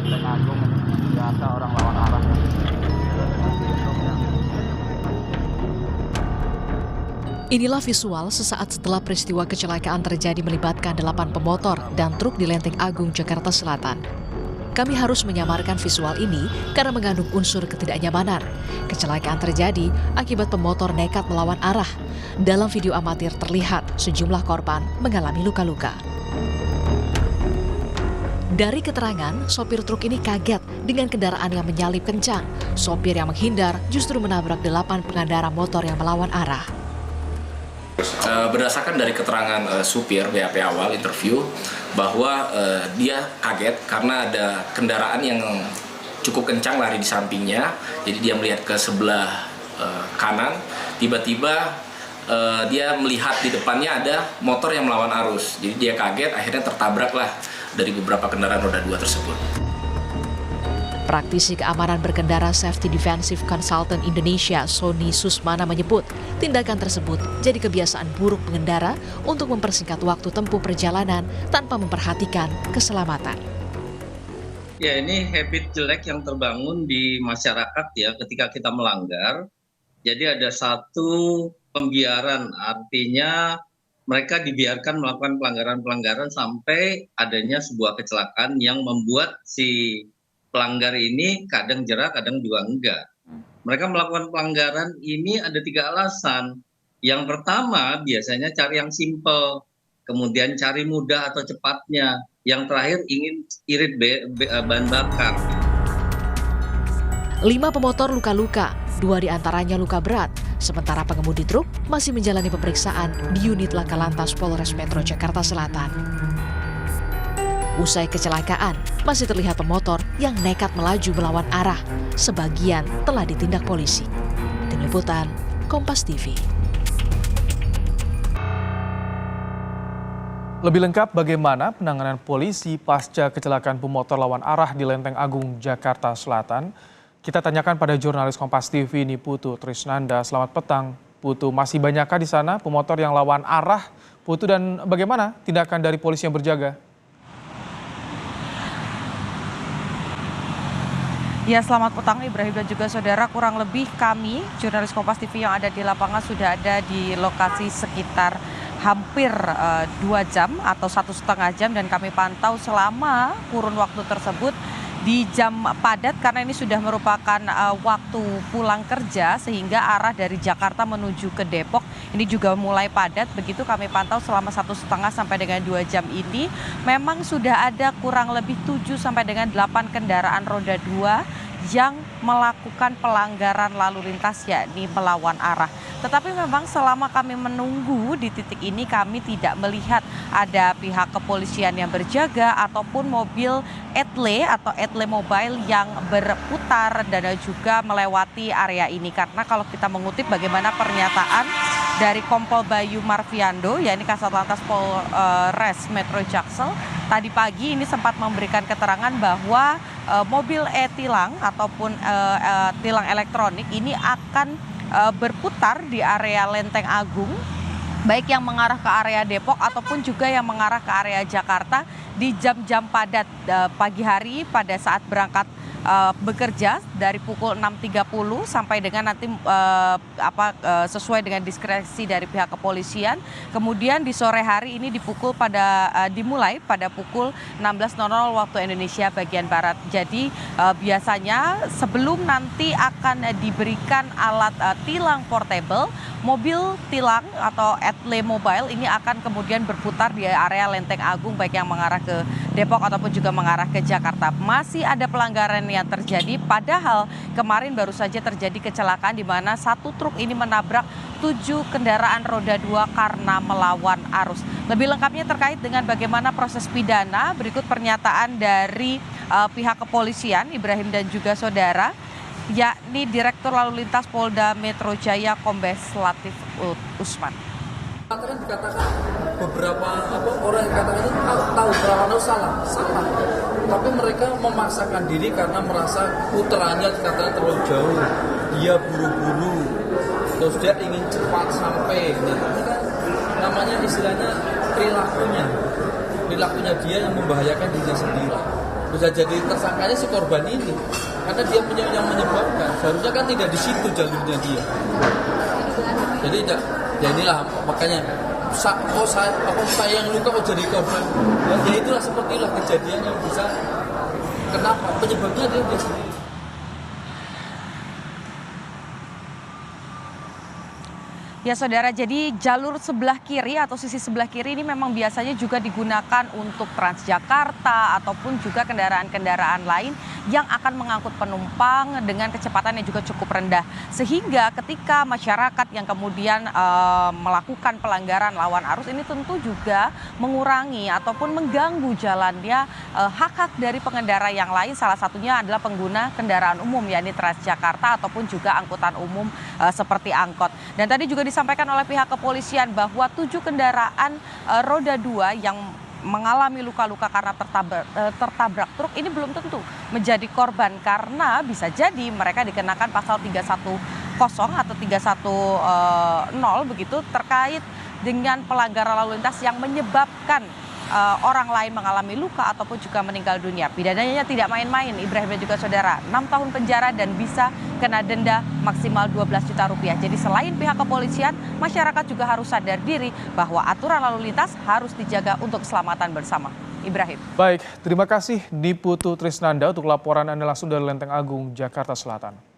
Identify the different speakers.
Speaker 1: Lenteng Agung ini biasa orang lawan arah ya.
Speaker 2: Inilah visual sesaat setelah peristiwa kecelakaan terjadi melibatkan 8 pemotor dan truk di Lenteng Agung, Jakarta Selatan. Kami harus menyamarkan visual ini karena mengandung unsur ketidaknyamanan. Kecelakaan terjadi akibat pemotor nekat melawan arah. Dalam video amatir terlihat sejumlah korban mengalami luka-luka. Dari keterangan, sopir truk ini kaget dengan kendaraan yang menyalip kencang. Sopir yang menghindar justru menabrak 8 pengendara motor yang melawan arah.
Speaker 3: Berdasarkan dari keterangan supir BAP awal interview bahwa dia kaget karena ada kendaraan yang cukup kencang lari di sampingnya, jadi dia melihat ke sebelah kanan, tiba-tiba dia melihat di depannya ada motor yang melawan arus, jadi dia kaget, akhirnya tertabraklah dari beberapa kendaraan roda 2 tersebut.
Speaker 2: Praktisi keamanan berkendara Safety Defensive Consultant Indonesia, Sony Susmana menyebut, tindakan tersebut jadi kebiasaan buruk pengendara untuk mempersingkat waktu tempuh perjalanan tanpa memperhatikan keselamatan.
Speaker 4: Ya, ini habit jelek yang terbangun di masyarakat ya ketika kita melanggar. Jadi ada satu pembiaran, artinya mereka dibiarkan melakukan pelanggaran-pelanggaran sampai adanya sebuah kecelakaan yang membuat si pelanggar ini kadang jerah, kadang juga enggak. Mereka melakukan pelanggaran ini ada 3 alasan. Yang pertama biasanya cari yang simple, kemudian cari mudah atau cepatnya. Yang terakhir ingin irit bahan bakar.
Speaker 2: 5 pemotor luka-luka, 2 diantaranya luka berat, sementara pengemudi truk masih menjalani pemeriksaan di unit Laka Lantas Polres Metro Jakarta Selatan. Usai kecelakaan, masih terlihat pemotor yang nekat melaju melawan arah. Sebagian telah ditindak polisi. Tim Liputan, Kompas TV.
Speaker 5: Lebih lengkap bagaimana penanganan polisi pasca kecelakaan pemotor lawan arah di Lenteng Agung, Jakarta Selatan. Kita tanyakan pada jurnalis Kompas TV ini Putu Trisnanda. Selamat petang, Putu. Masih banyakkah di sana pemotor yang lawan arah, Putu, dan bagaimana tindakan dari polisi yang berjaga?
Speaker 6: Ya, selamat petang Ibrahim dan juga saudara. Kurang lebih kami, jurnalis Kompas TV yang ada di lapangan sudah ada di lokasi sekitar hampir 2 jam atau 1,5 jam, dan kami pantau selama kurun waktu tersebut di jam padat karena ini sudah merupakan waktu pulang kerja, sehingga arah dari Jakarta menuju ke Depok ini juga mulai padat. Begitu kami pantau selama 1,5 sampai dengan 2 jam ini memang sudah ada kurang lebih 7 sampai dengan 8 kendaraan roda 2 yang melakukan pelanggaran lalu lintas, yakni melawan arah. Tetapi memang selama kami menunggu di titik ini kami tidak melihat ada pihak kepolisian yang berjaga ataupun mobil etle atau etle mobile yang berputar dan juga melewati area ini. Karena kalau kita mengutip bagaimana pernyataan dari Kompol Bayu Marviando, yakni Kasat Lantas Polres Metro Jaksel, tadi pagi ini sempat memberikan keterangan bahwa mobil e-tilang ataupun tilang elektronik ini akan berputar di area Lenteng Agung, baik yang mengarah ke area Depok ataupun juga yang mengarah ke area Jakarta di jam-jam padat pagi hari pada saat berangkat bekerja dari pukul 6.30 sampai dengan nanti sesuai dengan diskresi dari pihak kepolisian. Kemudian di sore hari ini dimulai pada pukul 16.00 waktu Indonesia bagian Barat. Jadi biasanya sebelum nanti akan diberikan alat tilang portable, mobil tilang atau etle mobile ini akan kemudian berputar di area Lenteng Agung baik yang mengarah ke Depok ataupun juga mengarah ke Jakarta. Masih ada pelanggaran yang terjadi, padahal kemarin baru saja terjadi kecelakaan di mana satu truk ini menabrak 7 kendaraan roda 2 karena melawan arus. Lebih lengkapnya terkait dengan bagaimana proses pidana, berikut pernyataan dari pihak kepolisian Ibrahim dan juga saudara, yakni Direktur Lalu Lintas Polda Metro Jaya Kombes Latif Usman.
Speaker 7: Kemarin dikatakan beberapa orang yang katakan itu tahu berapa salah, tapi mereka memaksakan diri karena merasa puterannya dikatakan terlalu jauh, dia buru-buru, terus dia ingin cepat sampai. Nah, ini kan namanya istilahnya perilakunya dia yang membahayakan dirinya sendiri. Bisa jadi tersangkanya si korban ini, karena dia yang menyebabkan. Seharusnya kan tidak di situ jalurnya dia. Jadi ya inilah makanya saya yang luka kok jadi korban. Ya itulah sepertilah kejadian yang bisa. Kenapa? Penyebabnya dia sendiri.
Speaker 6: Ya saudara, jadi jalur sebelah kiri atau sisi sebelah kiri ini memang biasanya juga digunakan untuk Transjakarta ataupun juga kendaraan-kendaraan lain yang akan mengangkut penumpang dengan kecepatan yang juga cukup rendah. Sehingga ketika masyarakat yang kemudian melakukan pelanggaran lawan arus ini tentu juga mengurangi ataupun mengganggu jalannya hak-hak dari pengendara yang lain. Salah satunya adalah pengguna kendaraan umum, yakni Transjakarta ataupun juga angkutan umum seperti angkot. Dan tadi juga disampaikan oleh pihak kepolisian bahwa 7 kendaraan roda 2 yang mengalami luka-luka karena tertabrak truk ini belum tentu menjadi korban, karena bisa jadi mereka dikenakan pasal 310 atau 310 begitu terkait dengan pelanggaran lalu lintas yang menyebabkan orang lain mengalami luka ataupun juga meninggal dunia. Pidananya tidak main-main, Ibrahim dan juga saudara, 6 tahun penjara dan bisa kena denda maksimal 12 juta rupiah. Jadi selain pihak kepolisian, masyarakat juga harus sadar diri bahwa aturan lalu lintas harus dijaga untuk keselamatan bersama. Ibrahim.
Speaker 5: Baik, terima kasih Niputu Trisnanda untuk laporan Anda langsung dari Lenteng Agung, Jakarta Selatan.